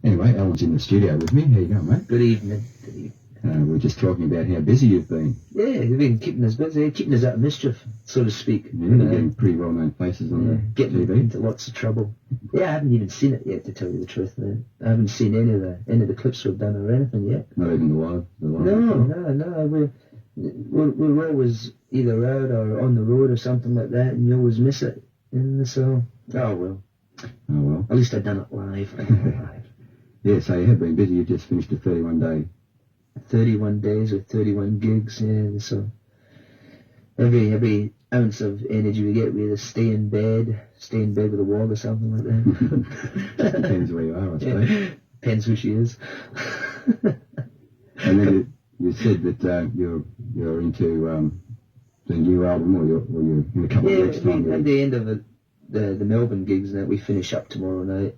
Anyway, Alan's in the studio with me. How you going, mate? Good evening. Good evening. We're just talking about how busy you've been. Yeah, we've been keeping us busy, keeping us out of mischief, so to speak. Yeah, you're getting pretty well-known places on the getting TV. into lots of trouble. Yeah, I haven't even seen it yet, to tell you the truth, man. I haven't seen any of the clips we've done or anything yet. Not even the live. No. We're always either out or on the road or something like that, and you always miss it. And so, oh well. At least I've done it live. Yeah, so you have been busy. You've just finished a 31-day. 31 days with 31 gigs, yeah. So every ounce of energy we get, we either stay in bed with a wall or something like that. Depends where you are, I suppose. Yeah. Depends who she is. And then you said that you're into the new album, or you're in a couple of weeks' time. At the end of the Melbourne gigs, and that we finish up tomorrow night.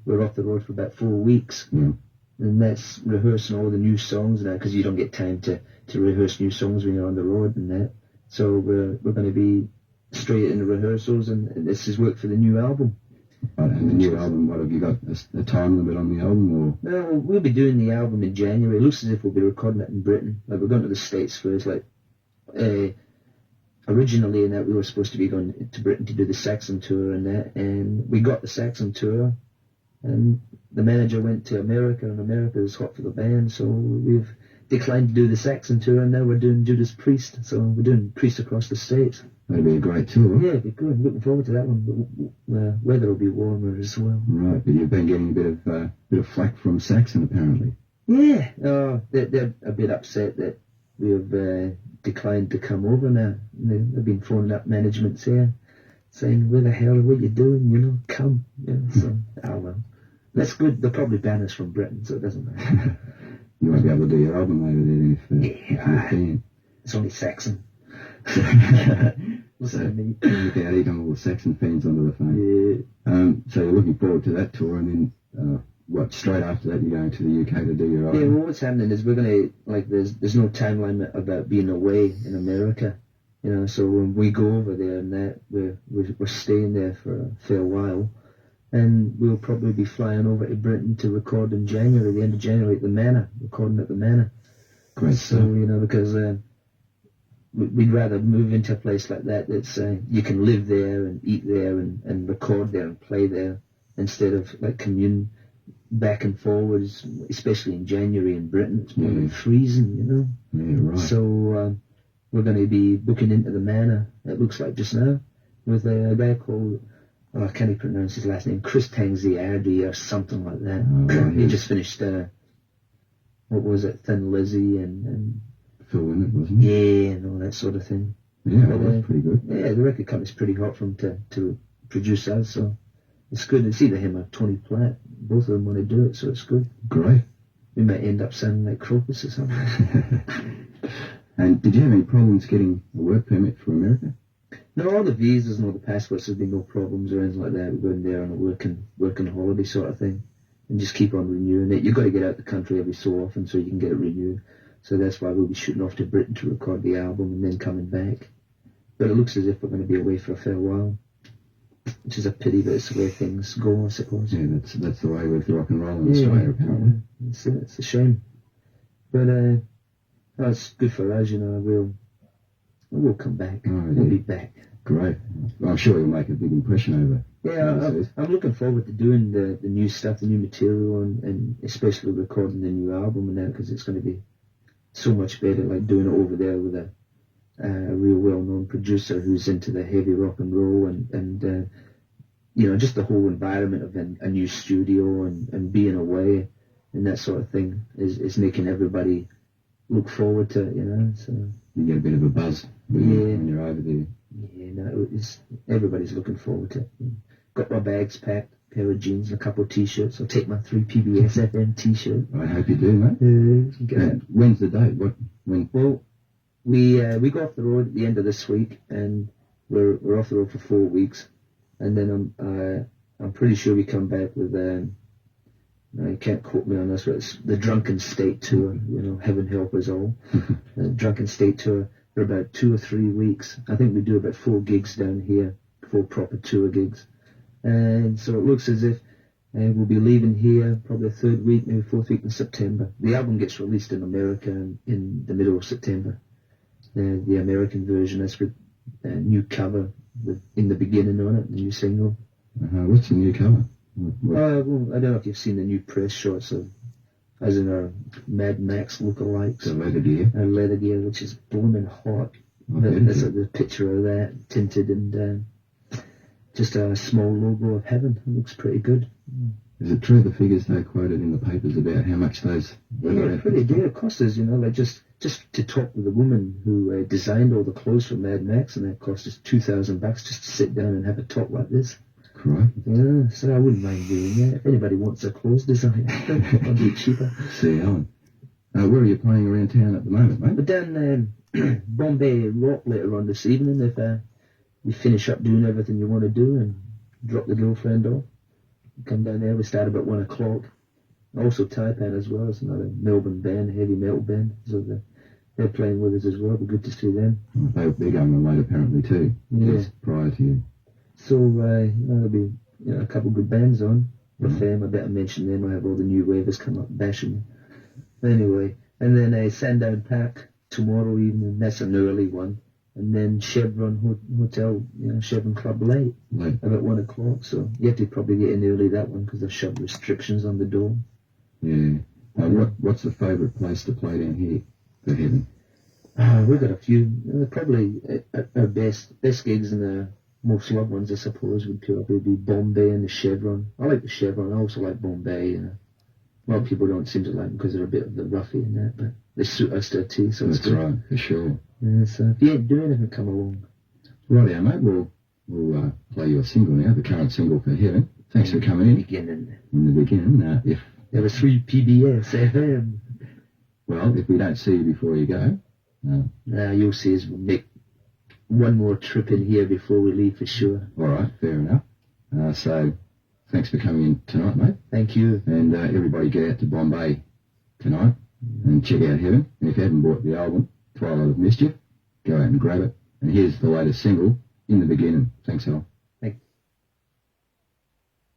We're off the road for about 4 weeks. Yeah. And that's rehearsing all the new songs now, because you don't get time to rehearse new songs when you're on the road and that. So we're going to be straight into rehearsals, and this is work for the new album. Right, and the new album, what have you got, a time limit on the album? Or? No, we'll be doing the album in January. It looks as if we'll be recording it in Britain. Like, we're going to the States first. Like, originally in that we were supposed to be going to Britain to do the Saxon tour and that, and we got the Saxon tour. And the manager went to America, and America was hot for the band, so we've declined to do the Saxon tour, and now we're doing Judas Priest. So we're doing Priest across the States. That'll be a great tour. Yeah, it'll be good. I'm looking forward to that one. But the weather will be warmer as well. Right, but you've been getting a bit of flack from Saxon, apparently. Yeah, they're a bit upset that we've declined to come over now. They've been phoning up managements here, saying, "Where the hell, what you doing? Come." So, I don't know. That's good. They'll probably ban us from Britain, so it doesn't matter. You won't be able to do your album over there if you're a fan. It's only Saxon. So look out, even all the Saxon fans onto the phone. Yeah. So you're looking forward to that tour, and then straight after that you're going to the UK to do your album? Yeah, well, what's happening is we're going to, there's no time limit about being away in America. So when we go over there and that, we're staying there for a fair while. And we'll probably be flying over to Britain to record in January, the end of January at the Manor, recording at the Manor. Great. So, because we'd rather move into a place like that that's you can live there and eat there and record there and play there, instead of commune back and forwards, especially in January in Britain. It's more like freezing, Yeah, right. So we're going to be booking into the Manor, it looks like just now, with a guy called... I can't even pronounce his last name. Chris Tangziardi or something like that. He just finished, what was it, Thin Lizzy and Phil Lynott, wasn't he? Yeah, and all that sort of thing. Yeah, that's pretty good. Yeah, the record company's pretty hot for him to produce us, so it's good. It's either him or Tony Platt. Both of them want to do it, so it's good. Great. We might end up sounding like Crocus or something. And did you have any problems getting a work permit for America? No, all the visas and all the passports, there's been no problems or anything like that. We're going there on a working holiday sort of thing, and just keep on renewing it. You've got to get out the country every so often so you can get it renewed. So that's why we'll be shooting off to Britain to record the album and then coming back. But it looks as if we're going to be away for a fair while, which is a pity, but it's the way things go, I suppose. Yeah, that's the way with rock and roll in Australia, apparently. It's a shame. But it's good for us, We'll come back. We'll be back. Great. Well, I'm sure you'll make a big impression over. Yeah, I'm looking forward to doing the new stuff, the new material, and especially recording the new album and that, because it's going to be so much better, doing it over there with a real well-known producer who's into the heavy rock and roll, and just the whole environment of a new studio and being away and that sort of thing is making everybody look forward to it, so... You get a bit of a buzz when you're over there. Yeah, no, everybody's looking forward to it. Got my bags packed, a pair of jeans and a couple of T-shirts. I'll take my 3 PBS FM T-shirt. I hope you do, mate. When's the date? When? Well, we go off the road at the end of this week, and we're off the road for 4 weeks, and then I'm pretty sure we come back with you can't quote me on this, but it's the Drunken State Tour, heaven help us all. The Drunken State Tour for about 2 or 3 weeks. I think we do about 4 gigs down here, 4 proper tour gigs. And so it looks as if We'll be leaving here probably the third week, maybe fourth week in September. The album gets released in America in the middle of September. The American version is with a new cover with In the Beginning on it, the new single. What's the new cover? Well, I don't know if you've seen the new press shots of, as in our Mad Max lookalikes. The leather gear. Leather gear, which is blooming hot. There's the picture of that, tinted, and just a small logo of heaven. It looks pretty good. Is it true the figures they quoted in the papers about how much those leather outfits pretty dear. It cost us, like just to talk with the woman who designed all the clothes for Mad Max, and that cost us $2,000 just to sit down and have a talk like this. Correct. Yeah, so I wouldn't mind doing that. If anybody wants a clothes design, I'll do it cheaper. See, Alan. Where are you playing around town at the moment, mate? We're down Bombay Rock later on this evening. If you finish up doing everything you want to do and drop the girlfriend off, come down there. We start about 1 o'clock. Also Taipan as well. It's another Melbourne band, heavy metal band. So they're playing with us as well. It'll be good to see them. They're going on late apparently too. Yeah. Just prior to you. So there'll be a couple of good bands on with them. I better mention them. I have all the new wavers come up bashing. Anyway, and then Sandown Park tomorrow evening. That's an early one. And then Chevron Hotel, Chevron Club late. About 1 o'clock. So you have to probably get in early that one because they've shoved restrictions on the door. Yeah. What's the favourite place to play down here for heaven? We've got a few. Probably our best gigs and the most loved ones, I suppose, would probably be Bombay and the Chevron. I like the Chevron. I also like Bombay. A lot of people don't seem to like them because they're a bit of the roughy and that, but they suit us to a T, so it's good. That's right, for sure. Yeah, so if you ain't doing anything, come along. Rightio, mate. We'll play your single now, the current single for heaven. Thanks for coming in. In the beginning. If there was 3 PBS FM. Well, if we don't see you before you go... you'll see us. We'll make one more trip in here before we leave for sure. All right, fair enough. So, thanks for coming in tonight, mate. Thank you. And everybody get out to Bombay tonight and check out Heaven. And if you haven't bought the album, Twilight of Mischief, go out and grab it. And here's the latest single, In the Beginning. Thanks, all.